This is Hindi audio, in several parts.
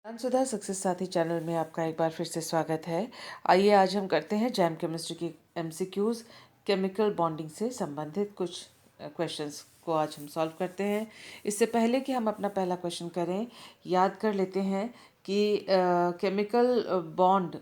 ज्ञानसुधा सक्सेस साथी चैनल में आपका एक बार फिर से स्वागत है। आइए आज हम करते हैं जैम केमिस्ट्री की एमसीक्यूज। केमिकल बॉन्डिंग से संबंधित कुछ क्वेश्चंस को आज हम सॉल्व करते हैं। इससे पहले कि हम अपना पहला क्वेश्चन करें, याद कर लेते हैं कि केमिकल बॉन्ड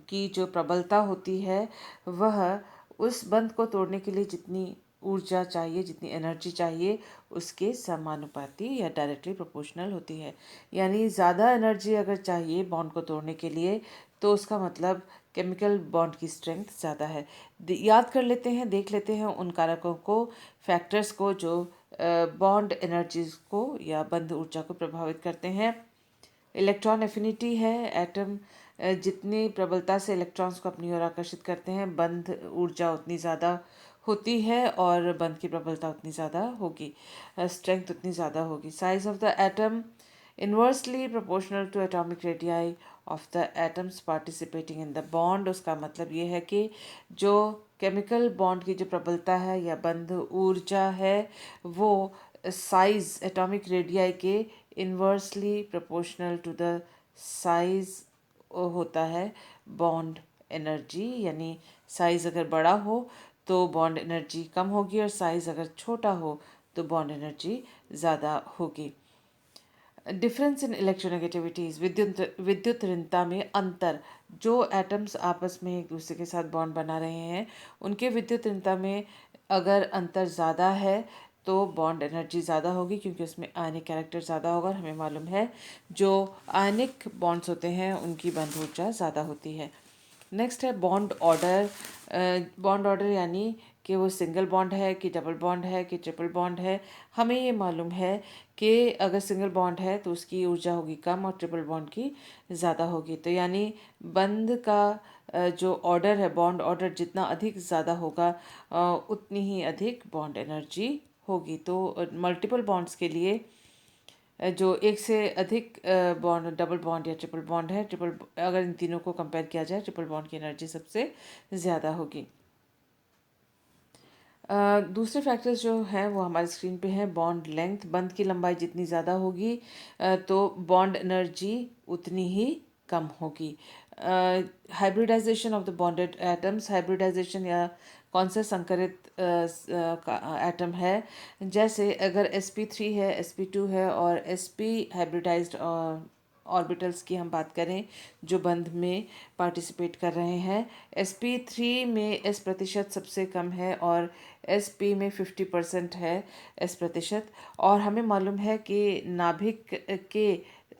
की जो प्रबलता होती है वह उस बंध को तोड़ने के लिए जितनी ऊर्जा चाहिए, जितनी एनर्जी चाहिए, उसके समानुपाती या डायरेक्टली प्रोपोर्शनल होती है। यानी ज़्यादा एनर्जी अगर चाहिए बॉन्ड को तोड़ने के लिए तो उसका मतलब केमिकल बॉन्ड की स्ट्रेंथ ज़्यादा है। याद कर लेते हैं, देख लेते हैं उन कारकों को, फैक्टर्स को जो बॉन्ड एनर्जीज को या बंध ऊर्जा को प्रभावित करते हैं। इलेक्ट्रॉन एफिनिटी है, एटम जितनी प्रबलता से इलेक्ट्रॉन्स को अपनी ओर आकर्षित करते हैं, बंध ऊर्जा उतनी ज़्यादा होती है और बंध की प्रबलता उतनी ज़्यादा होगी, स्ट्रेंथ उतनी ज़्यादा होगी। Size of the atom inversely proportional to atomic radii of the atoms participating in the bond. उसका मतलब ये है कि जो केमिकल बॉन्ड की जो प्रबलता है या बंध ऊर्जा है वो साइज एटॉमिक रेडियाई के inversely proportional to the size होता है बॉन्ड एनर्जी। यानी साइज अगर बड़ा हो तो बॉन्ड एनर्जी कम होगी और साइज अगर छोटा हो तो बॉन्ड एनर्जी ज़्यादा होगी। डिफरेंस इन इलेक्ट्रोनेगेटिविटीज़, विद्युत ऋणता में अंतर। जो एटम्स आपस में एक दूसरे के साथ बॉन्ड बना रहे हैं उनके विद्युत ऋणता में अगर अंतर ज़्यादा है तो बॉन्ड एनर्जी ज़्यादा होगी, क्योंकि उसमें आयनिक कैरेक्टर ज़्यादा होगा। और हमें मालूम है जो आयनिक बॉन्ड्स होते हैं उनकी बंध ऊर्जा ज़्यादा होती है। नेक्स्ट है बॉन्ड ऑर्डर। बॉन्ड ऑर्डर यानी कि वो सिंगल बॉन्ड है कि डबल बॉन्ड है कि ट्रिपल बॉन्ड है। हमें ये मालूम है कि अगर सिंगल बॉन्ड है तो उसकी ऊर्जा होगी कम और ट्रिपल बॉन्ड की ज़्यादा होगी। तो यानी बंध का जो ऑर्डर है, बॉन्ड ऑर्डर जितना अधिक ज़्यादा होगा उतनी ही अधिक बॉन्ड एनर्जी होगी। तो मल्टीपल बॉन्ड्स के लिए जो एक से अधिक बॉन्ड, डबल बॉन्ड या ट्रिपल बॉन्ड है, ट्रिपल अगर इन तीनों को कंपेयर किया जाए ट्रिपल बॉन्ड की एनर्जी सबसे ज़्यादा होगी। दूसरे फैक्टर्स जो हैं वो हमारी स्क्रीन पे हैं। बॉन्ड लेंथ, बंध की लंबाई जितनी ज़्यादा होगी तो बॉन्ड एनर्जी उतनी ही कम होगी। Hybridisation of the bonded atoms, hybridisation या कौन सा संकरित एटम है। जैसे अगर sp3 है, sp2 है और sp हाइब्रिडाइज्ड ऑर्बिटल्स की हम बात करें जो बंध में पार्टिसिपेट कर रहे हैं, sp3 में s प्रतिशत सबसे कम है और sp में 50% है s प्रतिशत। और हमें मालूम है कि नाभिक के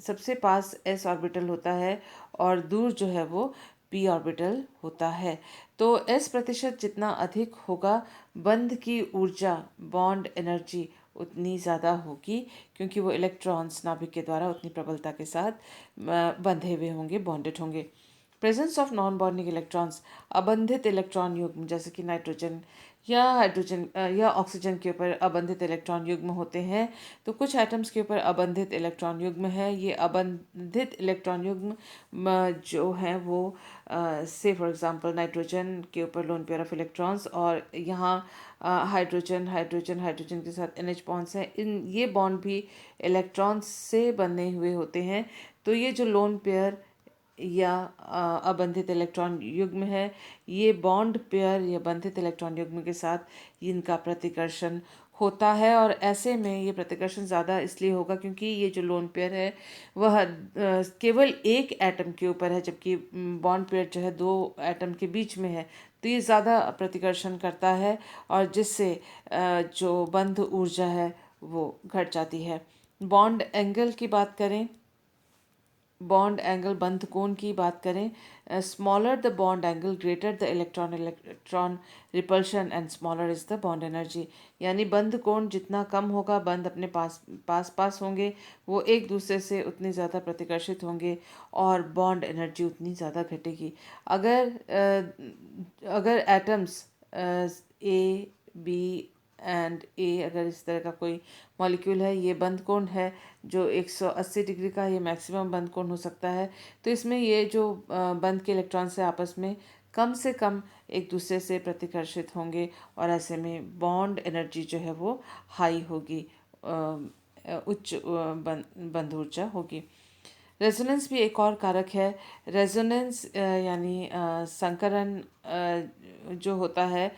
सबसे पास s ऑर्बिटल होता है और दूर जो है वो p ऑर्बिटल होता है। तो s प्रतिशत जितना अधिक होगा बंध की ऊर्जा, बॉन्ड एनर्जी उतनी ज़्यादा होगी, क्योंकि वो इलेक्ट्रॉन्स नाभिक के द्वारा उतनी प्रबलता के साथ बंधे हुए होंगे, बॉन्डेड होंगे। Presence of non bonding electrons, अबंधित इलेक्ट्रॉन युग्म जैसे कि नाइट्रोजन या हाइड्रोजन या ऑक्सीजन के ऊपर अबंधित इलेक्ट्रॉन युग्म होते हैं। तो कुछ एटम्स के ऊपर अबंधित इलेक्ट्रॉन युग्म है। ये अबंधित इलेक्ट्रॉन युग्म जो हैं वो से फॉर एग्जांपल नाइट्रोजन के ऊपर लोन पेयर ऑफ इलेक्ट्रॉन्स और यहाँ हाइड्रोजन हाइड्रोजन हाइड्रोजन के साथ NH बॉन्ड्स हैं। इन ये बॉन्ड भी इलेक्ट्रॉन्स से बने हुए होते हैं। तो ये जो लोन पेयर या अबंधित इलेक्ट्रॉन युग्म है, ये बॉन्ड पेयर या बंधित इलेक्ट्रॉन युग्म के साथ इनका प्रतिकर्षण होता है। और ऐसे में ये प्रतिकर्षण ज़्यादा इसलिए होगा क्योंकि ये जो लोन पेयर है वह केवल एक एटम के ऊपर है, जबकि बॉन्ड पेयर जो है दो एटम के बीच में है। तो ये ज़्यादा प्रतिकर्षण करता है और जिससे जो बंध ऊर्जा है वो घट जाती है। बॉन्ड एंगल की बात करें, बॉन्ड एंगल बंध कोण की बात करें, smaller the bond angle greater the electron repulsion and smaller is the bond energy. यानी बंध कोण जितना कम होगा, बंध अपने पास होंगे, वो एक दूसरे से उतने ज़्यादा प्रतिकर्षित होंगे और बॉन्ड एनर्जी उतनी ज़्यादा घटेगी। अगर एटम्स ए बी एंड ए, अगर इस तरह का कोई मॉलिक्यूल है, ये बंध कोण है जो 180 डिग्री का, ये मैक्सिमम बंध कोण हो सकता है। तो इसमें ये जो बंध के इलेक्ट्रॉन से कम एक दूसरे से प्रतिकर्षित होंगे और ऐसे में बॉन्ड एनर्जी जो है वो हाई होगी, उच्च बंध ऊर्जा होगी। रेजोनेंस भी एक और कारक है। रेजोनेंस यानी संकरण जो होता है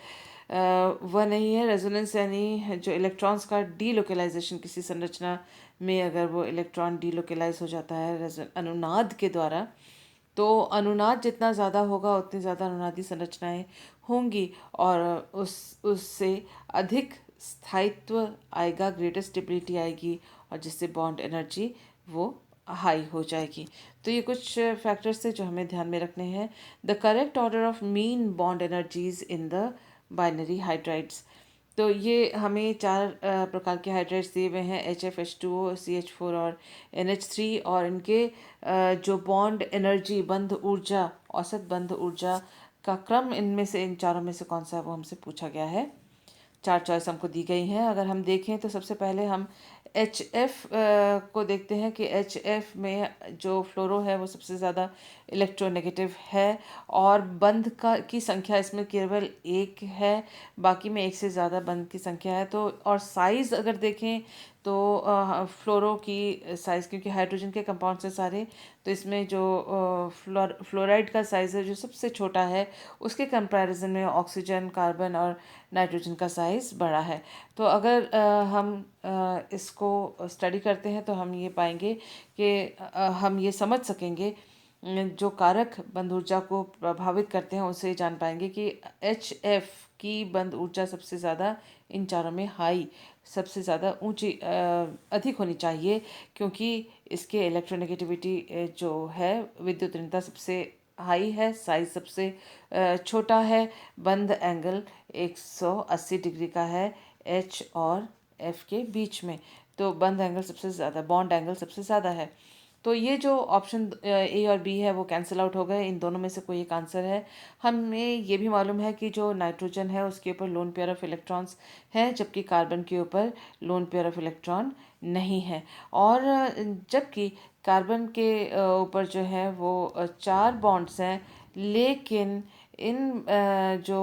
वह नहीं है। रेजोनेंस यानी जो इलेक्ट्रॉन्स का डीलोकलाइजेशन, किसी संरचना में अगर वो इलेक्ट्रॉन डीलोकलाइज हो जाता है अनुनाद के द्वारा, तो अनुनाद जितना ज़्यादा होगा उतनी ज़्यादा अनुनादी संरचनाएं होंगी और उससे अधिक स्थायित्व आएगा, ग्रेटर स्टेबिलिटी आएगी और जिससे बॉन्ड एनर्जी वो हाई हो जाएगी। तो ये कुछ फैक्टर्स थे जो हमें ध्यान में रखने हैं। The correct order of mean bond energies in the binary hydrides. तो ये हमें चार प्रकार के हाइड्राइड्स दिए हुए हैं, HF H2O, CH4 और NH3, और इनके जो बॉन्ड एनर्जी, बंध ऊर्जा, औसत बंध ऊर्जा का क्रम इनमें से, इन चारों में से कौन सा है वो हमसे पूछा गया है। चार चॉइस हमको दी गई हैं। अगर हम देखें तो सबसे पहले हम HF को देखते हैं कि HF में जो फ्लोरो है वो सबसे ज़्यादा इलेक्ट्रोनेगेटिव है और बंध की संख्या इसमें केवल एक है, बाकी में एक से ज़्यादा बंध की संख्या है। तो और साइज़ अगर देखें तो फ्लोरो की साइज़, क्योंकि हाइड्रोजन के कंपाउंड से सारे, तो इसमें जो फ्लोराइड का साइज़ है जो सबसे छोटा है, उसके कंपैरिजन में ऑक्सीजन, कार्बन और नाइट्रोजन का साइज़ बड़ा है। तो अगर हम इसको स्टडी करते हैं तो हम ये पाएंगे कि हम ये समझ सकेंगे, जो कारक बंध ऊर्जा को प्रभावित करते हैं उसे जान पाएंगे कि HF की बंध ऊर्जा सबसे ज़्यादा इन चारों में हाई, सबसे ज़्यादा ऊंची, अधिक होनी चाहिए, क्योंकि इसके इलेक्ट्रोनेगेटिविटी जो है, विद्युत ऋणता सबसे हाई है, साइज सबसे छोटा है, बंध एंगल 180 डिग्री का है H और F के बीच में। तो बंध एंगल सबसे ज़्यादा, बॉन्ड एंगल सबसे ज़्यादा है। तो ये जो ऑप्शन A और B है वो कैंसिल आउट हो गए, इन दोनों में से कोई एक आंसर है। हमें ये भी मालूम है कि जो नाइट्रोजन है उसके ऊपर लोन पेयर ऑफ इलेक्ट्रॉन्स हैं, जबकि कार्बन के ऊपर लोन पेयर ऑफ इलेक्ट्रॉन नहीं है। और जबकि कार्बन के ऊपर जो है वो चार बॉन्ड्स हैं, लेकिन इन जो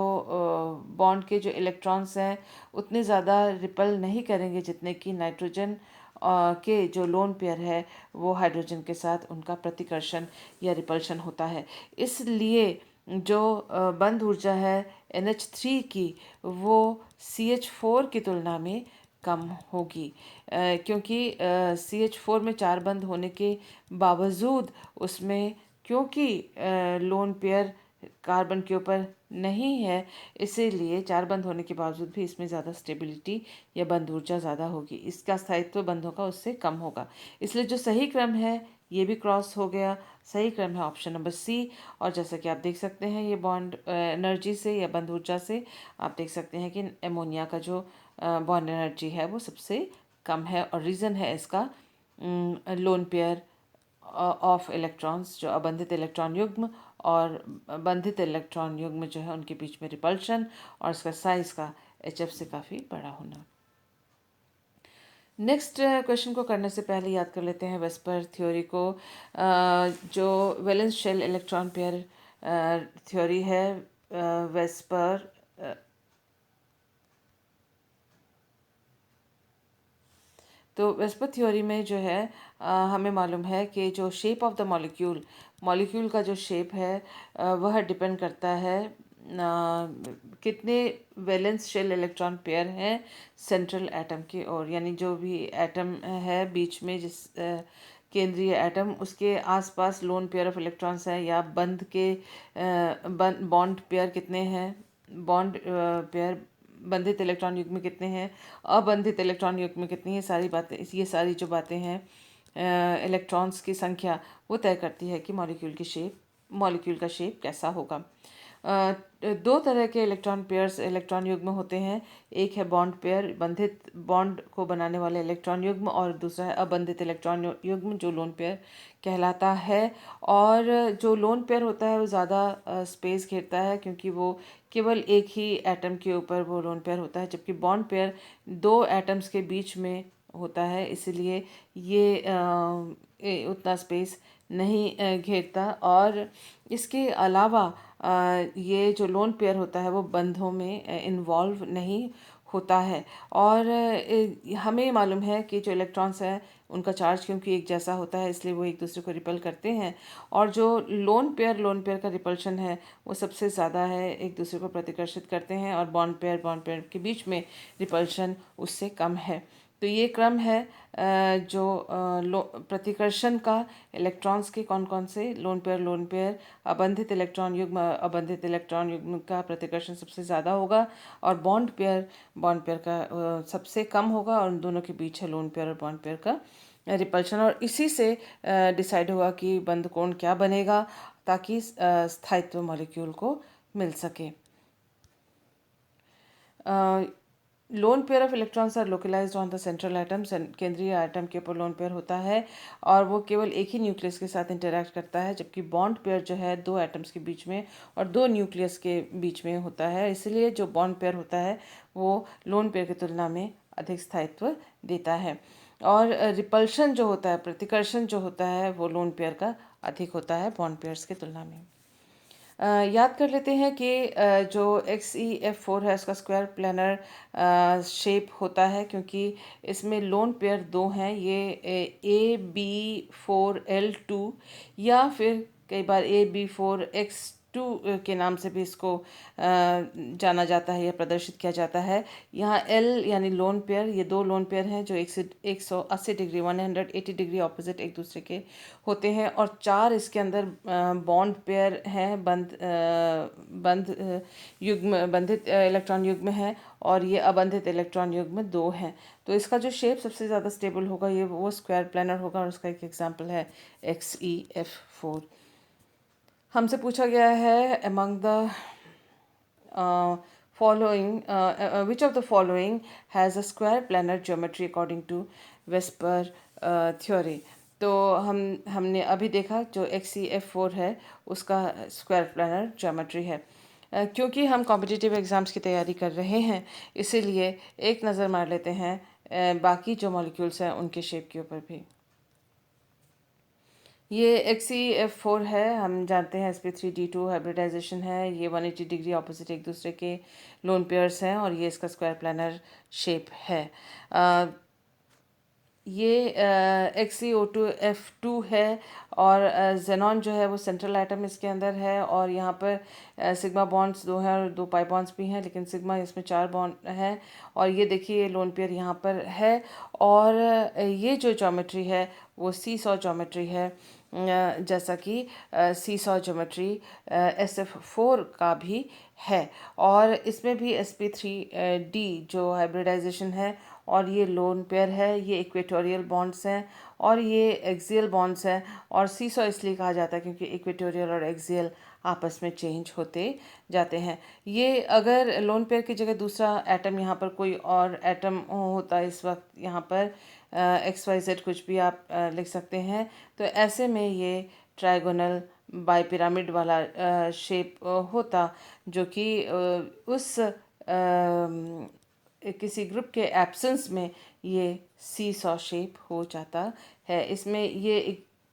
बॉन्ड के जो इलेक्ट्रॉन्स हैं उतने ज़्यादा रिपल नहीं करेंगे जितने कि नाइट्रोजन के जो लोन पेयर है वो हाइड्रोजन के साथ उनका प्रतिकर्षण या रिपल्शन होता है। इसलिए जो बंध ऊर्जा है NH3 की, वो CH4 की तुलना में कम होगी, क्योंकि CH4 में चार बंध होने के बावजूद उसमें, क्योंकि लोन पेयर कार्बन के ऊपर नहीं है, इसीलिए चार बंध होने के बावजूद भी इसमें ज़्यादा स्टेबिलिटी या बंध ऊर्जा ज़्यादा होगी, इसका स्थायित्व बंधों का उससे कम होगा। इसलिए जो सही क्रम है ये भी क्रॉस हो गया, सही क्रम है ऑप्शन नंबर C। और जैसा कि आप देख सकते हैं ये बॉन्ड एनर्जी से या बंध ऊर्जा से आप देख सकते हैं कि एमोनिया का जो बॉन्ड एनर्जी है वो सबसे कम है, और रीज़न है इसका लोन पेयर ऑफ इलेक्ट्रॉन्स, जो अबंधित इलेक्ट्रॉन युग्म और बंधित इलेक्ट्रॉन युग्म जो है उनके बीच में रिपल्शन, और इसका साइज का HF से काफ़ी बड़ा होना। नेक्स्ट क्वेश्चन को करने से पहले याद कर लेते हैं वेस्पर थ्योरी को, जो valence shell electron pair theory है। वेस्पर तो वेस्पर थ्योरी में जो है हमें मालूम है कि जो shape of the molecule, molecule का जो शेप है वह डिपेंड करता है कितने वैलेंस शेल इलेक्ट्रॉन पेयर हैं सेंट्रल एटम की ओर, यानी जो भी एटम है बीच में, जिस केंद्रीय एटम, उसके आसपास लोन पेयर ऑफ इलेक्ट्रॉन्स हैं या बंध के बॉन्ड पेयर कितने हैं, बॉन्ड पेयर बंधित इलेक्ट्रॉन युग्म कितने हैं, अबंधित इलेक्ट्रॉन युग्म कितनी है, सारी बातें, ये सारी जो बातें हैं इलेक्ट्रॉन्स की संख्या वो तय करती है कि मॉलिक्यूल का शेप कैसा होगा। दो तरह के इलेक्ट्रॉन पेयर्स, इलेक्ट्रॉन युग्म होते हैं। एक है बॉन्ड पेयर, बंधित बॉन्ड को बनाने वाले इलेक्ट्रॉन युग्म, और दूसरा है अबंधित इलेक्ट्रॉन युग्म जो लोन पेयर कहलाता है। और जो लोन पेयर होता है वो ज़्यादा स्पेस घेरता है, क्योंकि वो केवल एक ही एटम के ऊपर वो लोन पेयर होता है, जबकि बॉन्ड पेयर दो एटम्स के बीच में होता है, इसलिए ये उतना स्पेस नहीं घेरता। और इसके अलावा ये जो लोन पेयर होता है वो बंधों में इन्वॉल्व नहीं होता है। और हमें मालूम है कि जो इलेक्ट्रॉन्स हैं उनका चार्ज क्योंकि एक जैसा होता है इसलिए वो एक दूसरे को रिपल करते हैं। और जो लोन पेयर का रिपल्शन है वो सबसे ज़्यादा है, एक दूसरे को प्रतिकर्षित करते हैं। और बॉन्ड पेयर के बीच में रिपल्शन उससे कम है। तो ये क्रम है जो प्रतिकर्षण का इलेक्ट्रॉन्स के कौन कौन से लोन पेयर अबंधित इलेक्ट्रॉन युग्म का प्रतिकर्षण सबसे ज़्यादा होगा। और बॉन्ड पेयर का सबसे कम होगा। और उन दोनों के बीच है लोन पेयर और बॉन्ड पेयर का रिपल्शन। और इसी से डिसाइड होगा कि बंध कोण क्या बनेगा ताकि स्थायित्व मॉलिक्यूल को मिल सके। Lone pair of electrons are localised on the central atom. केंद्रीय एटम के ऊपर लोन पेयर होता है और वो केवल एक ही न्यूक्लियस के साथ इंटरैक्ट करता है, जबकि बॉन्ड पेयर जो है दो एटम्स के बीच में और दो न्यूक्लियस के बीच में होता है। इसलिए जो बॉन्ड पेयर होता है वो लोन पेयर की तुलना में अधिक स्थायित्व देता है। और रिपल्शन जो होता है, प्रतिकर्षण जो होता है, वो लोन पेयर का अधिक होता है बॉन्ड पेयर्स की तुलना में। याद कर लेते हैं कि जो XeF4 है उसका स्क्वायर प्लानर शेप होता है क्योंकि इसमें लोन पेयर दो हैं, ये AB4L2 या फिर कई बार AB4X2 के नाम से भी इसको जाना जाता है या प्रदर्शित किया जाता है। यहाँ L यानी लोन पेयर, ये दो लोन पेयर हैं जो 180 डिग्री 180 डिग्री ऑपोजिट एक दूसरे के होते हैं। और चार इसके अंदर बॉन्ड पेयर हैं, बंधित इलेक्ट्रॉन युग्म है। और ये अबंधित इलेक्ट्रॉन युग्म दो हैं। तो इसका जो शेप सबसे ज़्यादा स्टेबल होगा ये वो स्क्वायर प्लानर होगा और उसका एक एग्जांपल है XeF4। हमसे पूछा गया है among the which of the following has a square planar geometry according to Vesper theory। तो हमने अभी देखा जो XeF4 है उसका स्क्वायर प्लानर ज्योमेट्री है। क्योंकि हम कॉम्पिटिटिव एग्ज़ाम्स की तैयारी कर रहे हैं इसीलिए एक नज़र मार लेते हैं बाकी जो मॉलिक्यूल्स हैं उनके शेप के ऊपर भी। ये XeF4 है, हम जानते हैं sp3d2 हाइब्रिडाइजेशन है। ये 180 डिग्री ऑपोजिट एक दूसरे के लोन पेयर्स हैं और ये इसका स्क्वायर प्लानर शेप है। ये XeO2F2 है और जेनॉन जो है वो सेंट्रल एटम इसके अंदर है। और यहाँ पर सिग्मा बॉन्ड्स दो हैं और दो पाई बॉन्ड्स भी हैं, लेकिन सिग्मा इसमें 4 बॉन्ड हैं। और ये देखिए लोन पेयर यहाँ पर है। और ये जो ज्योमेट्री है वो सीसॉ ज्योमेट्री है, जैसा कि सीसॉ ज्योमेट्री SF4 का भी है। और इसमें भी sp3d जो हाइब्रिडाइजेशन है और ये लोन पेयर है, ये इक्वेटोरियल बॉन्ड्स हैं और ये एक्सियल बॉन्ड्स हैं। और सीसॉ इसलिए कहा जाता है क्योंकि इक्वेटोरियल और एक्सियल आपस में चेंज होते जाते हैं। ये अगर लोन पेयर की जगह दूसरा एटम यहाँ पर कोई और एटम होता इस वक्त यहाँ पर XYZ कुछ भी आप लिख सकते हैं, तो ऐसे में ये ट्राइगोनल बाई पिरामिड वाला शेप होता, जो कि उस किसी ग्रुप के एब्सेंस में ये सीसॉ शेप हो जाता है। इसमें ये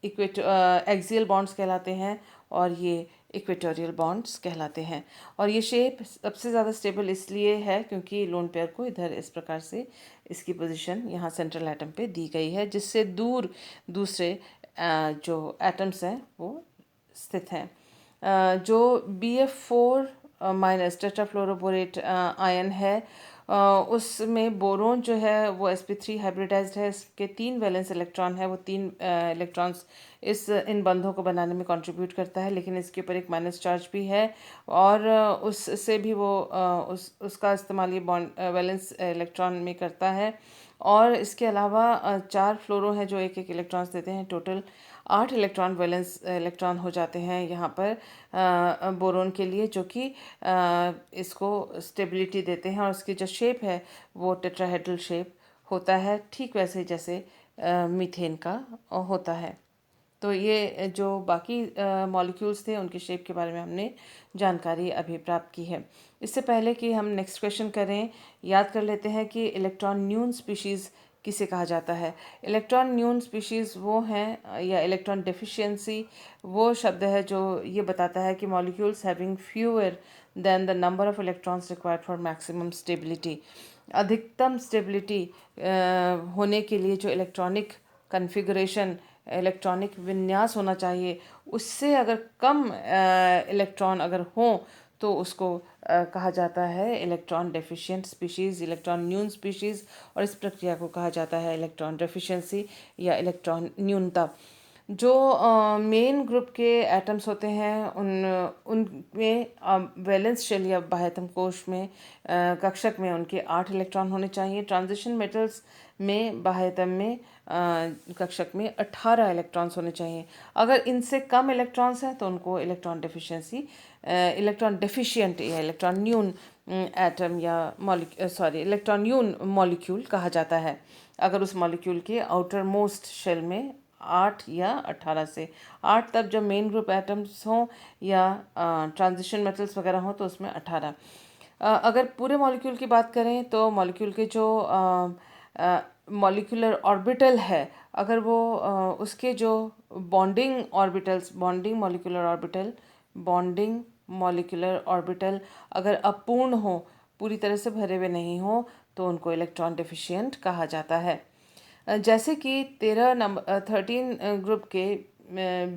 एक्सियल बॉन्ड्स कहलाते हैं और ये इक्वेटोरियल बॉन्ड्स कहलाते हैं। और ये शेप सबसे ज़्यादा स्टेबल इसलिए है क्योंकि लोन पेयर को इधर इस प्रकार से इसकी पोजीशन यहाँ सेंट्रल एटम पे दी गई है, जिससे दूर दूसरे जो एटम्स हैं वो स्थित हैं। जो BF4 माइनस टेट्राफ्लोरोबोरेट आयन है उसमें बोरोन जो है वो sp3 हाइब्रिडाइज्ड है। इसके 3 वैलेंस इलेक्ट्रॉन है, वो 3 इलेक्ट्रॉन्स इन बंधों को बनाने में कंट्रीब्यूट करता है, लेकिन इसके ऊपर एक माइनस चार्ज भी है। और उससे भी वो उसका इस्तेमाल ये बॉन्ड वैलेंस इलेक्ट्रॉन में करता है। और इसके अलावा 4 फ्लोरो हैं जो एक एक इलेक्ट्रॉन्स देते हैं। टोटल 8 इलेक्ट्रॉन वैलेंस इलेक्ट्रॉन हो जाते हैं यहाँ पर बोरोन के लिए, जो कि इसको स्टेबिलिटी देते हैं। और उसकी जो शेप है वो टेट्राहेड्रल शेप होता है, ठीक वैसे जैसे मीथेन का होता है। तो ये जो बाकी मॉलिक्यूल्स थे उनके शेप के बारे में हमने जानकारी अभी प्राप्त की है। इससे पहले कि हम नेक्स्ट क्वेश्चन करें, याद कर लेते हैं कि इलेक्ट्रॉन न्यून स्पीशीज़ किसे कहा जाता है। इलेक्ट्रॉन न्यून स्पीशीज़ वो हैं, या इलेक्ट्रॉन डेफिशिएंसी वो शब्द है जो ये बताता है कि molecules having fewer than the number of electrons required for maximum stability. अधिकतम स्टेबिलिटी होने के लिए जो इलेक्ट्रॉनिक कॉन्फ़िगरेशन, इलेक्ट्रॉनिक विन्यास होना चाहिए, उससे अगर कम इलेक्ट्रॉन अगर हों तो उसको कहा जाता है इलेक्ट्रॉन डेफिशिएंट स्पीशीज़, इलेक्ट्रॉन न्यून स्पीशीज़। और इस प्रक्रिया को कहा जाता है इलेक्ट्रॉन डेफिशिएंसी या इलेक्ट्रॉन न्यूनता। जो मेन ग्रुप के एटम्स होते हैं उनमें वैलेंस शेल या बाह्यतम कोश में कक्षक में उनके 8 इलेक्ट्रॉन होने चाहिए। ट्रांजिशन मेटल्स में बाह्यतम में कक्षक में 18 इलेक्ट्रॉन्स होने चाहिए। अगर इनसे कम इलेक्ट्रॉन्स हैं तो उनको इलेक्ट्रॉन डेफिशिएंसी, इलेक्ट्रॉन डेफिशिएंट या इलेक्ट्रॉन न्यून एटम या इलेक्ट्रॉन न्यून मॉलिक्यूल कहा जाता है। अगर उस मॉलिक्यूल के आउटर मोस्ट शेल में 8 या 18 से 8, तब जब मेन ग्रुप एटम्स हों या ट्रांजिशन मेटल्स वगैरह हों तो उसमें 18। अगर पूरे मॉलिक्यूल की बात करें तो मॉलिक्यूल के जो मॉलिक्यूलर ऑर्बिटल है, अगर वो उसके जो बॉन्डिंग मॉलिक्यूलर ऑर्बिटल अगर अपूर्ण हो, पूरी तरह से भरे हुए नहीं हो, तो उनको इलेक्ट्रॉन डेफिशिएंट कहा जाता है। जैसे कि 13 ग्रुप के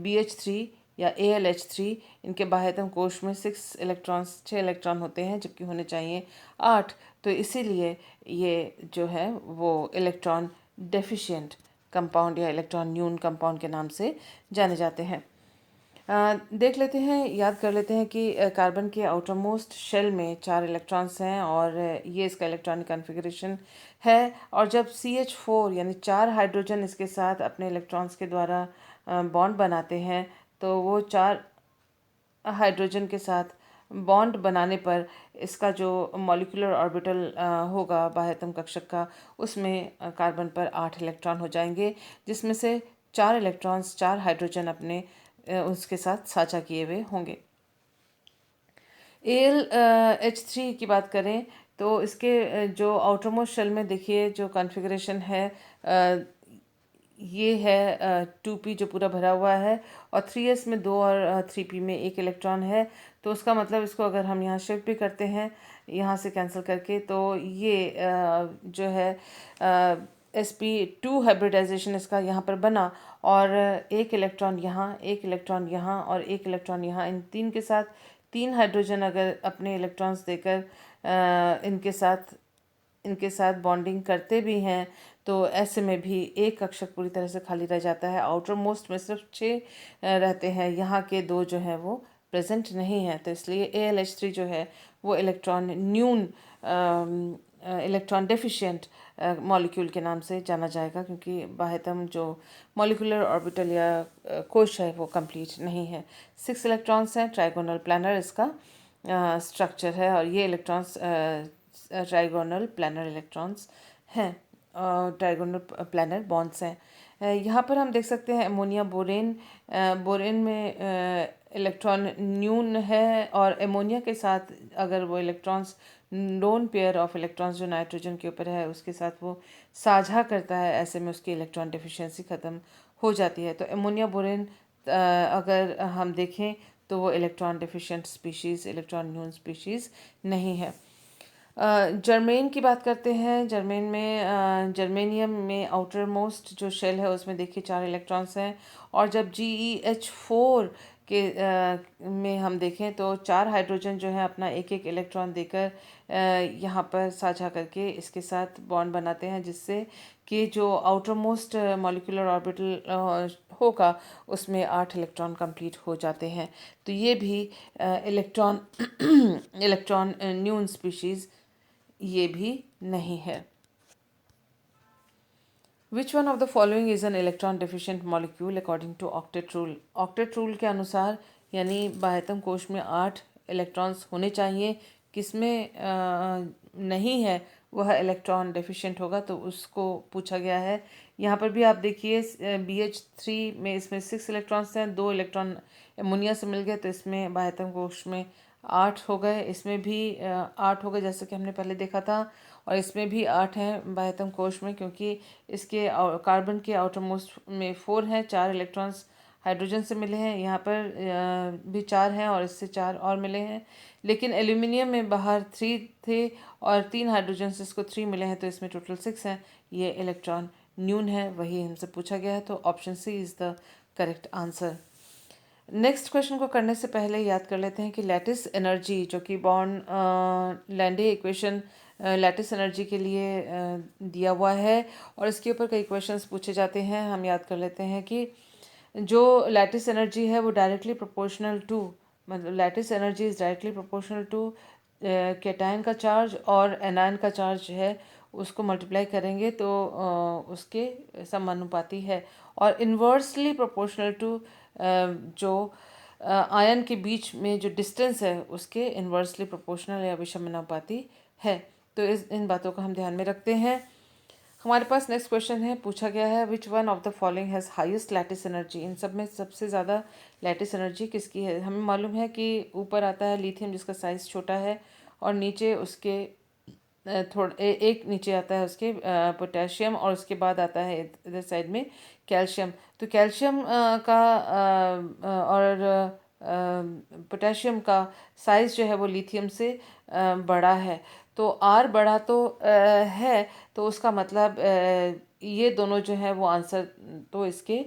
BH3 या ALH3, इनके बाह्यतम कोश में 6 इलेक्ट्रॉन होते हैं जबकि होने चाहिए 8। तो इसीलिए ये जो है वो इलेक्ट्रॉन डेफिशिएंट कंपाउंड या इलेक्ट्रॉन न्यून कंपाउंड के नाम से जाने जाते हैं। देख लेते हैं, याद कर लेते हैं कि कार्बन के आउटर मोस्ट शेल में 4 इलेक्ट्रॉन्स हैं और ये इसका इलेक्ट्रॉनिक कॉन्फ़िगरेशन है। और जब CH4 यानी 4 हाइड्रोजन इसके साथ अपने इलेक्ट्रॉन्स के द्वारा बॉन्ड बनाते हैं, तो वो 4 हाइड्रोजन के साथ बॉन्ड बनाने पर इसका जो मॉलिक्यूलर ऑर्बिटल होगा बाह्यतम कक्षक का, उसमें कार्बन पर 8 इलेक्ट्रॉन हो जाएंगे, जिसमें से 4 इलेक्ट्रॉन्स 4 हाइड्रोजन अपने उसके साथ साझा किए हुए होंगे। ALH3 की बात करें तो इसके जो आउटरमोस्ट शेल में देखिए जो कॉन्फ़िगरेशन है, ये है 2p जो पूरा भरा हुआ है, और 3s में 2 और 3p में 1 इलेक्ट्रॉन है। तो उसका मतलब इसको अगर हम यहाँ शिफ्ट भी करते हैं यहाँ से कैंसिल करके, तो ये जो है sp2 हाइब्रिडाइजेशन इसका यहाँ पर बना, और 1 इलेक्ट्रॉन यहाँ, 1 इलेक्ट्रॉन यहाँ और 1 इलेक्ट्रॉन यहाँ, इन 3 के साथ 3 हाइड्रोजन अगर अपने इलेक्ट्रॉन्स देकर इनके साथ बॉन्डिंग करते भी हैं, तो ऐसे में भी एक कक्षक पूरी तरह से खाली रह जाता है। आउटर मोस्ट में सिर्फ 6 रहते हैं, यहाँ के 2 जो हैं वो प्रेजेंट नहीं है। तो इसलिए ALH3 जो है वो इलेक्ट्रॉन न्यून इलेक्ट्रॉन डेफिशिएंट मॉलिक्यूल के नाम से जाना जाएगा, क्योंकि बाह्यतम जो मॉलिक्यूलर ऑर्बिटल या कोश है वो कंप्लीट नहीं है। 6 इलेक्ट्रॉन्स हैं, ट्राइगोनल प्लानर इसका स्ट्रक्चर है, और ये इलेक्ट्रॉन्स ट्राइगोनल प्लानर इलेक्ट्रॉन्स हैं, ट्राइगोनल प्लानर बॉन्ड्स हैं। यहाँ पर हम देख सकते हैं अमोनिया बोरेन, बोरेन में इलेक्ट्रॉन न्यून है, और अमोनिया के साथ अगर वो electrons loan pair of electrons जो नाइट्रोजन के ऊपर है उसके साथ वो साझा करता है, ऐसे में उसकी इलेक्ट्रॉन डेफिशिएंसी ख़त्म हो जाती है। तो अमोनिया बोरेन अगर हम देखें तो वो इलेक्ट्रॉन डेफिशिएंट स्पीशीज़, इलेक्ट्रॉन न्यून स्पीशीज़ नहीं है। जर्मेन की बात करते हैं। जर्मेन में जर्मेनियम में आउटर मोस्ट जो शेल है उसमें देखिए 4 इलेक्ट्रॉन्स हैं, और जब GeH4 के में हम देखें तो 4 हाइड्रोजन जो है अपना एक एक इलेक्ट्रॉन देकर यहाँ पर साझा करके इसके साथ बॉन्ड बनाते हैं, जिससे कि जो आउटर मोस्ट मॉलिक्यूलर ऑर्बिटल होगा उसमें 8 इलेक्ट्रॉन कंप्लीट हो जाते हैं। तो ये भी इलेक्ट्रॉन इलेक्ट्रॉन न्यून स्पीशीज़ ये भी नहीं है। Which one of the following is an electron deficient molecule according to octet rule? Octet rule के अनुसार, यानी बाह्यतम कोश में 8 इलेक्ट्रॉन्स होने चाहिए, किसमें नहीं है वह इलेक्ट्रॉन डेफिशिएंट होगा, तो उसको पूछा गया है। यहाँ पर भी आप देखिए BH3 में इसमें 6 इलेक्ट्रॉन्स हैं, 2 इलेक्ट्रॉन अमोनिया से मिल गए, तो इसमें बाह्यतम कोश में 8 हो गए, इसमें भी 8 हो गए जैसे कि हमने पहले देखा था, और इसमें भी 8 हैं बाह्यतम कोश में, क्योंकि इसके कार्बन के आउटर मोस्ट में 4 हैं, 4 इलेक्ट्रॉन्स हाइड्रोजन से मिले हैं, यहाँ पर भी 4 हैं और इससे 4 और मिले हैं। लेकिन एल्यूमिनियम में बाहर 3 थे और 3 हाइड्रोजन से इसको 3 मिले हैं, तो इसमें टोटल 6 हैं। ये इलेक्ट्रॉन न्यून है, वही हमसे पूछा गया है, तो option C is the correct answer. Next question को करने से पहले याद कर लेते हैं कि लैटिस एनर्जी, जो कि लैंडे इक्वेशन लैटिस एनर्जी के लिए दिया हुआ है और इसके ऊपर कई क्वेश्चंस पूछे जाते हैं। हम याद कर लेते हैं कि जो लैटिस एनर्जी है वो डायरेक्टली प्रोपोर्शनल टू, मतलब lattice energy is directly proportional to cation का चार्ज और एनायन का चार्ज है, उसको मल्टीप्लाई करेंगे तो उसके समानुपाती है। और इन्वर्सली प्रोपोर्शनल टू जो आयन के बीच में जो डिस्टेंस है उसके इन्वर्सली प्रोपोर्शनल या विषमानुपाती है। तो इन बातों को हम ध्यान में रखते हैं। हमारे पास नेक्स्ट क्वेश्चन है, पूछा गया है which one of the following has highest lattice energy. इन सब में सबसे ज़्यादा लैटिस एनर्जी किसकी है? हमें मालूम है कि ऊपर आता है लिथियम जिसका साइज़ छोटा है और नीचे उसके एक नीचे आता है उसके पोटेशियम और उसके बाद आता है इधर साइड में कैल्शियम। तो कैल्शियम का और पोटेशियम का साइज़ जो है वो लिथियम से बड़ा है। तो आर बड़ा तो है, तो उसका मतलब ये दोनों जो है वो आंसर तो इसके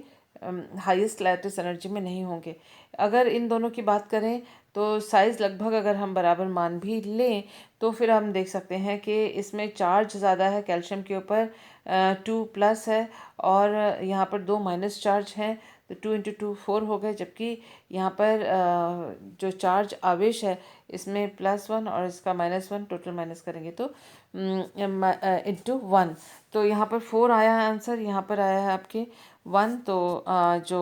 हाईएस्ट लैटिस एनर्जी में नहीं होंगे। अगर इन दोनों की बात करें तो साइज़ लगभग अगर हम बराबर मान भी लें तो फिर हम देख सकते हैं कि इसमें चार्ज ज़्यादा है कैल्शियम के ऊपर, 2+ है और यहाँ पर 2 माइनस चार्ज हैं, तो 2 इंटू 2 4 हो गए। जबकि यहाँ पर जो चार्ज आवेश है इसमें +1 और इसका -1, टोटल माइनस करेंगे तो इंटू 1, तो यहाँ पर 4 आया है आंसर, यहाँ पर आया है आपके 1। तो जो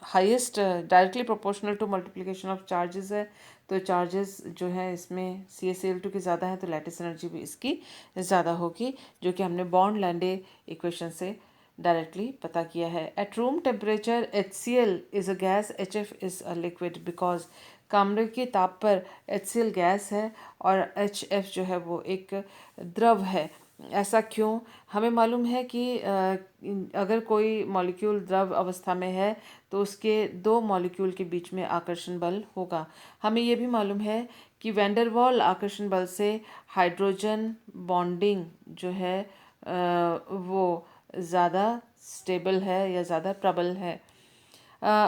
highest directly proportional to multiplication of charges है, तो चार्जेस जो है इसमें CaCl2 की ज़्यादा है, तो लैटिस एनर्जी भी इसकी ज़्यादा होगी, जो कि हमने बॉर्न लैंडे इक्वेशन से डायरेक्टली पता किया है। At room temperature HCl is a gas, HF is a liquid because कमरे के ताप पर HCl गैस है और HF जो है वो एक द्रव है। ऐसा क्यों? हमें मालूम है कि अगर कोई मॉलिक्यूल द्रव अवस्था में है तो उसके 2 मॉलिक्यूल के बीच में आकर्षण बल होगा। हमें ये भी मालूम है कि वैंडरवाल आकर्षण बल से हाइड्रोजन बॉन्डिंग जो है वो ज़्यादा स्टेबल है या ज़्यादा प्रबल है।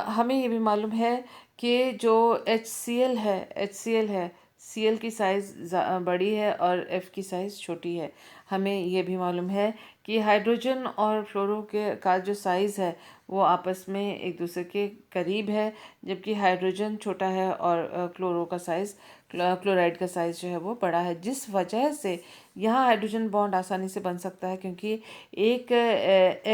हमें ये भी मालूम है कि जो HCl है, Cl की साइज़ बड़ी है और F की साइज़ छोटी है। हमें ये भी मालूम है कि हाइड्रोजन और फ्लोरो के का जो साइज़ है वो आपस में एक दूसरे के करीब है, जबकि हाइड्रोजन छोटा है और क्लोराइड का साइज़ जो है वो बड़ा है, जिस वजह से यहाँ हाइड्रोजन बॉन्ड आसानी से बन सकता है क्योंकि एक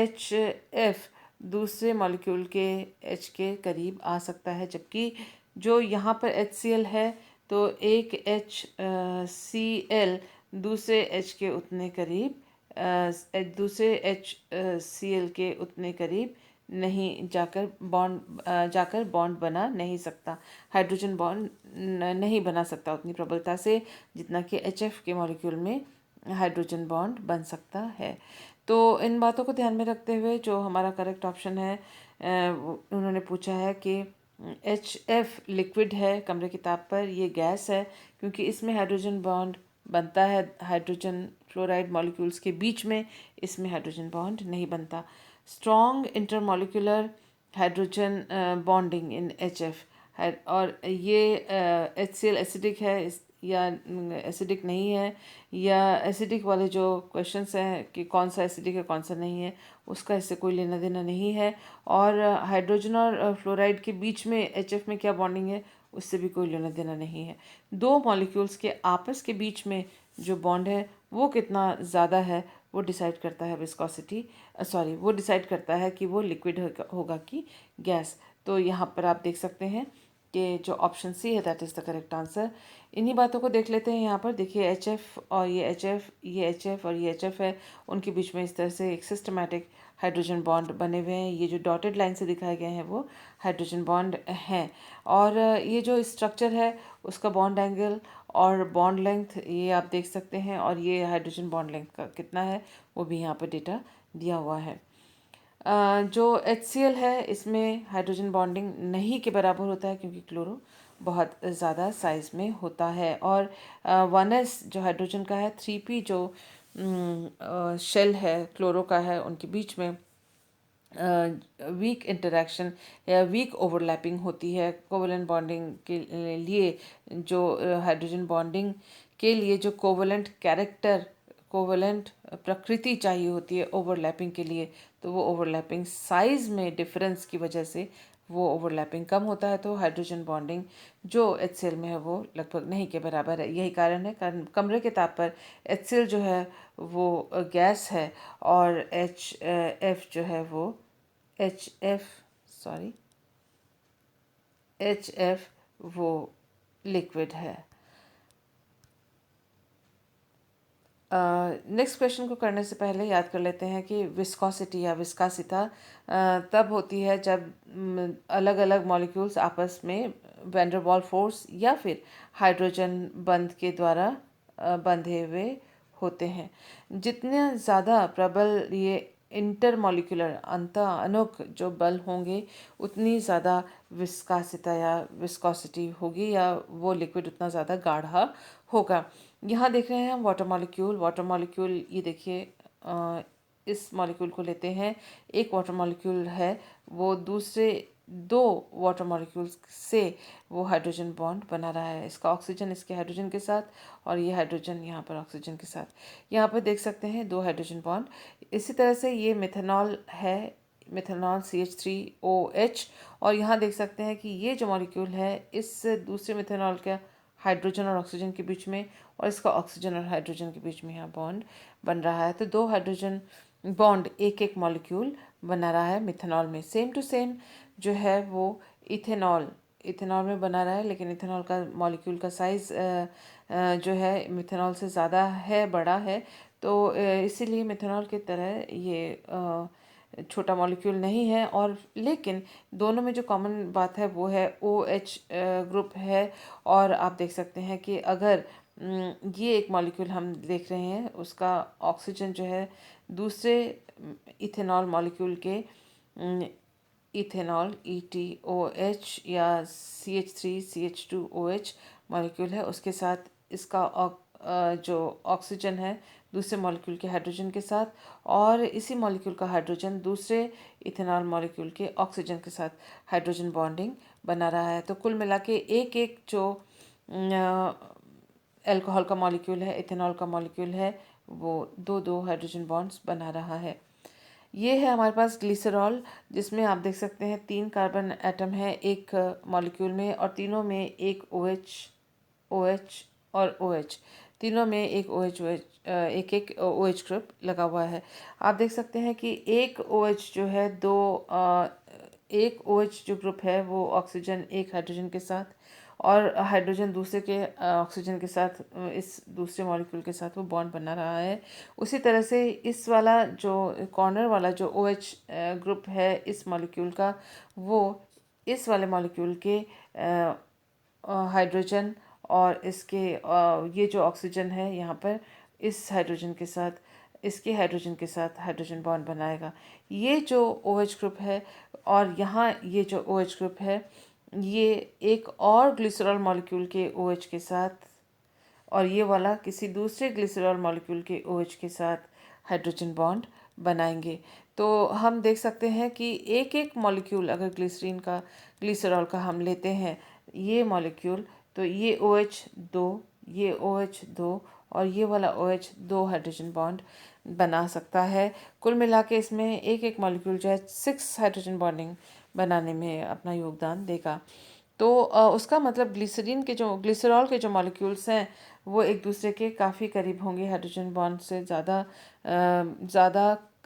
HF दूसरे मॉलिक्यूल के H के करीब आ सकता है। जबकि जो यहाँ पर HCl है तो एक HCl दूसरे H के उतने करीब दूसरे HCl के उतने करीब नहीं जाकर बॉन्ड बना नहीं सकता। हाइड्रोजन बॉन्ड नहीं बना सकता उतनी प्रबलता से जितना कि HF के मॉलिक्यूल में हाइड्रोजन बॉन्ड बन सकता है। तो इन बातों को ध्यान में रखते हुए जो हमारा करेक्ट ऑप्शन है, उन्होंने पूछा है कि HF लिक्विड है कमरे की ताप पर, ये गैस है क्योंकि इसमें हाइड्रोजन बॉन्ड बनता है हाइड्रोजन फ्लोराइड मॉलिक्यूल्स के बीच में, इसमें हाइड्रोजन बॉन्ड नहीं बनता। Strong intermolecular hydrogen bonding in HF है और ये HCl एसिडिक है या एसिडिक नहीं है, या एसिडिक वाले जो क्वेश्चंस हैं कि कौन सा एसिडिक है कौन सा नहीं है, उसका इससे कोई लेना देना नहीं है। और हाइड्रोजन और फ्लोराइड के बीच में HF में क्या बॉन्डिंग है उससे भी कोई लेना देना नहीं है। 2 मॉलिक्यूल्स के आपस के बीच में जो बॉन्ड है वो कितना ज़्यादा है वो डिसाइड करता है विस्कोसिटी, वो डिसाइड करता है कि वो लिक्विड होगा कि गैस। तो यहाँ पर आप देख सकते हैं कि जो ऑप्शन सी है that is the correct answer. इन्हीं बातों को देख लेते हैं। यहाँ पर देखिए HF और ये HF और ये HF है, उनके बीच में इस तरह से एक सिस्टमैटिक हाइड्रोजन बॉन्ड बने हुए हैं। ये जो डॉटेड लाइन से दिखाए गए हैं वो हाइड्रोजन बॉन्ड हैं। और ये जो स्ट्रक्चर है उसका बॉन्ड एंगल और बॉन्ड लेंथ ये आप देख सकते हैं, और ये हाइड्रोजन बॉन्ड लेंथ का कितना है वो भी यहाँ पर डेटा दिया हुआ है। जो HCl है इसमें हाइड्रोजन बॉन्डिंग नहीं के बराबर होता है, क्योंकि क्लोरो बहुत ज़्यादा साइज़ में होता है। और 1s जो हाइड्रोजन का है, 3p जो शेल है क्लोरो का है, उनके बीच में वीक इंटरेक्शन या वीक ओवरलैपिंग होती है। कोवलेंट बॉन्डिंग के लिए जो हाइड्रोजन बॉन्डिंग के लिए जो कोवलेंट कैरेक्टर, कोवलेंट प्रकृति चाहिए होती है ओवरलैपिंग के लिए, तो वो ओवरलैपिंग साइज में डिफरेंस की वजह से वो ओवरलैपिंग कम होता है। तो हाइड्रोजन बॉन्डिंग जो HCl में है वो लगभग नहीं के बराबर है। यही कारण है, कारण कमरे के ताप पर HCl जो है वो गैस है और HF जो है वो HF सॉरी HF वो लिक्विड है। नेक्स्ट क्वेश्चन को करने से पहले याद कर लेते हैं कि विस्कोसिटी या विस्कासिता तब होती है जब अलग अलग मॉलिक्यूल्स आपस में वैन डर वाल फोर्स या फिर हाइड्रोजन बंध के द्वारा बंधे हुए होते हैं। जितने ज़्यादा प्रबल ये इंटरमॉलिक्यूलर अंतःअणुक जो बल होंगे, उतनी ज़्यादा विस्कासिता या विस्कोसिटी होगी, या वो लिक्विड उतना ज़्यादा गाढ़ा होगा। यहाँ देख रहे हैं हम वाटर मॉलिक्यूल। वाटर मॉलिक्यूल ये देखिए, इस मॉलिक्यूल को लेते हैं। एक वाटर मॉलिक्यूल है, वो दूसरे दो वाटर मॉलिक्यूल्स से वो हाइड्रोजन बॉन्ड बना रहा है। इसका ऑक्सीजन इसके हाइड्रोजन के साथ, और ये हाइड्रोजन यहाँ पर ऑक्सीजन के साथ। यहाँ पर देख सकते हैं दो हाइड्रोजन बॉन्ड। इसी तरह से ये मिथेनॉल है, मिथेनॉल CH3OH। और यहाँ देख सकते हैं कि ये जो मॉलिक्यूल है, इस दूसरे मिथेनॉल का हाइड्रोजन और ऑक्सीजन के बीच में, और इसका ऑक्सीजन और हाइड्रोजन के बीच में यहाँ बॉन्ड बन रहा है। तो दो हाइड्रोजन बॉन्ड एक एक मॉलिक्यूल बना रहा है मिथेनॉल में। सेम टू सेम जो है वो इथेनॉल इथेनॉल में बना रहा है, लेकिन इथेनॉल का मॉलिक्यूल का साइज़ जो है मिथेनॉल से ज़्यादा है, बड़ा है। तो इसीलिए मिथेनॉल की तरह ये छोटा मॉलिक्यूल नहीं है। और लेकिन दोनों में जो कॉमन बात है वो है OH ग्रुप है। और आप देख सकते हैं कि अगर ये एक मॉलिक्यूल हम देख रहे हैं, उसका ऑक्सीजन जो है दूसरे इथेनॉल मॉलिक्यूल के इथेनॉल ETOH या CH3CH2OH मॉलिक्यूल है, उसके साथ इसका जो ऑक्सीजन है दूसरे मॉलिक्यूल के हाइड्रोजन के साथ, और इसी मॉलिक्यूल का हाइड्रोजन दूसरे इथेनॉल मॉलिक्यूल के ऑक्सीजन के साथ हाइड्रोजन बॉन्डिंग बना रहा है। तो कुल मिला के एक एक जो अल्कोहल का मॉलिक्यूल है, इथेनॉल का मॉलिक्यूल है, वो दो दो हाइड्रोजन बॉन्ड्स बना रहा है। ये है हमारे पास ग्लिसरॉल, जिसमें आप देख सकते हैं 3 कार्बन एटम है एक मॉलिक्यूल में, और तीनों में एक OH OH और OH, तीनों में एक OH OH एक एक OH ग्रुप लगा हुआ है। आप देख सकते हैं कि एक OH जो है एक OH जो ग्रुप है वो ऑक्सीजन एक हाइड्रोजन के साथ, और हाइड्रोजन दूसरे के ऑक्सीजन के साथ इस दूसरे मॉलिक्यूल के साथ वो बॉन्ड बना रहा है। उसी तरह से इस वाला जो कॉर्नर वाला जो OH ग्रुप है इस मॉलिक्यूल का, वो इस वाले मॉलिक्यूल के हाइड्रोजन और इसके ये जो ऑक्सीजन है यहाँ पर इस हाइड्रोजन के साथ, इसके हाइड्रोजन के साथ हाइड्रोजन बॉन्ड बनाएगा। ये जो OH ग्रुप है और यहाँ ये जो OH ग्रुप है, ये एक और ग्लिसरॉल मॉलिक्यूल के OH के साथ, और ये वाला किसी दूसरे ग्लिसरॉल मॉलिक्यूल के OH के साथ हाइड्रोजन बॉन्ड बनाएंगे। तो हम देख सकते हैं कि एक एक मॉलिक्यूल अगर ग्लिसरॉल का हम लेते हैं ये मॉलिक्यूल, तो ये OH दो, ये OH दो, और ये वाला OH दो हाइड्रोजन बॉन्ड बना सकता है। कुल मिला के इसमें एक एक मॉलिक्यूल जो है 6 हाइड्रोजन बॉन्डिंग बनाने में अपना योगदान देगा। तो उसका मतलब ग्लिसरॉल के जो मॉलिक्यूल्स हैं वो एक दूसरे के काफ़ी करीब होंगे, हाइड्रोजन बॉन्ड से ज़्यादा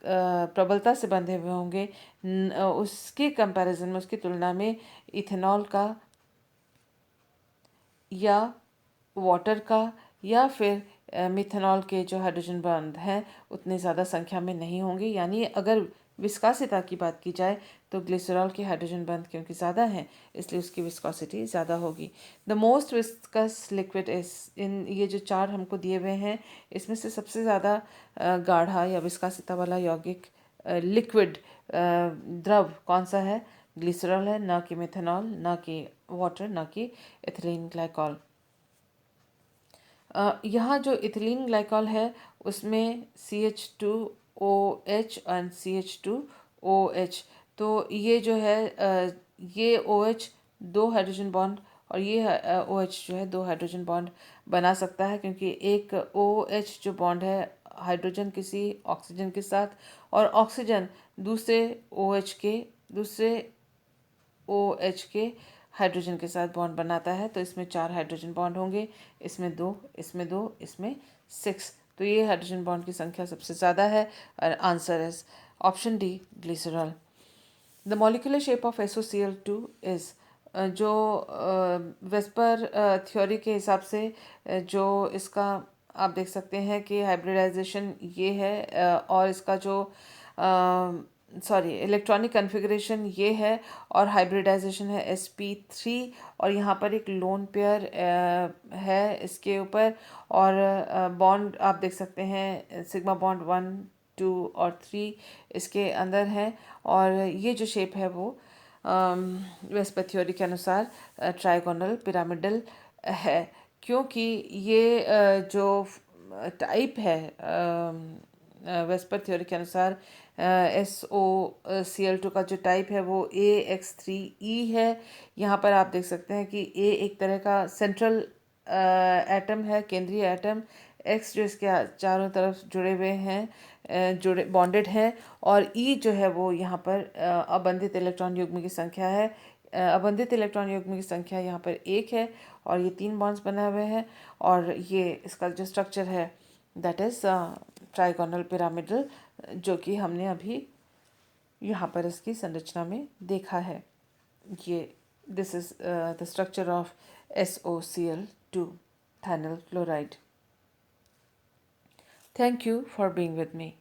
प्रबलता से बंधे हुए होंगे। उसके कंपैरिजन में, उसकी तुलना में इथेनॉल का या वाटर का या फिर मिथेनॉल के जो हाइड्रोजन बॉन्ड हैं उतने ज़्यादा संख्या में नहीं होंगे। यानी अगर विस्कोसिटी की बात की जाए तो ग्लिसरॉल के हाइड्रोजन बॉन्ड क्योंकि ज़्यादा हैं, इसलिए उसकी विस्कोसिटी ज़्यादा होगी। द मोस्ट विस्कस लिक्विड इस इन ये जो 4 हमको दिए हुए हैं, इसमें से सबसे ज़्यादा गाढ़ा या विस्कोसिटी वाला यौगिक लिक्विड द्रव कौन सा है? ग्लिसरॉल है, ना कि मेथनॉल, ना कि वाटर, ना कि एथिलीन ग्लाइकॉल। यहाँ जो इथिलीन ग्लाइकॉल है उसमें CH2OH और CH2OH, तो ये जो है ये OH दो हाइड्रोजन बॉन्ड और ये OH जो है दो हाइड्रोजन बॉन्ड बना सकता है, क्योंकि एक OH जो बॉन्ड है हाइड्रोजन किसी ऑक्सीजन के साथ और ऑक्सीजन दूसरे OH के हाइड्रोजन के साथ बॉन्ड बनाता है। तो इसमें 4 हाइड्रोजन बॉन्ड होंगे, इसमें 2, इसमें 2, इसमें 6। तो ये हाइड्रोजन बॉन्ड की संख्या सबसे ज़्यादा है और answer is option D, glycerol. The molecular shape of SOCl2 is, जो वेस्पर थ्योरी के हिसाब से जो इसका आप देख सकते हैं कि हाइब्रिडाइजेशन ये है, और इसका जो सॉरी इलेक्ट्रॉनिक कन्फिग्रेशन ये है और हाइब्रिडाइजेशन है sp3, और यहाँ पर एक लोन पेयर है इसके ऊपर, और बॉन्ड आप देख सकते हैं सिग्मा बॉन्ड 1, 2 और 3 इसके अंदर है, और ये जो शेप है वो वेस्पर थ्योरी के अनुसार ट्राइगोनल पिरामिडल है, क्योंकि ये जो टाइप है वेस्पर थ्योरी के अनुसार SOCl2 का जो टाइप है वो AX3E है। यहाँ पर आप देख सकते हैं कि A एक तरह का सेंट्रल एटम है, केंद्रीय एटम, X जो इसके चारों तरफ जुड़े हुए हैं, जुड़े बॉन्डेड है, और E जो है वो यहाँ पर अबंधित इलेक्ट्रॉन युग्म की संख्या है। अबंधित इलेक्ट्रॉन युग्म की संख्या यहाँ पर 1 है, और ये 3 बॉन्ड्स बने हुए हैं, और ये इसका जो स्ट्रक्चर है दैट इज़ ट्राइगोनल पिरामिडल, जो कि हमने अभी यहाँ पर इसकी संरचना में देखा है। ये this is the structure of SOCl2, thionyl chloride. Thank you for being with me.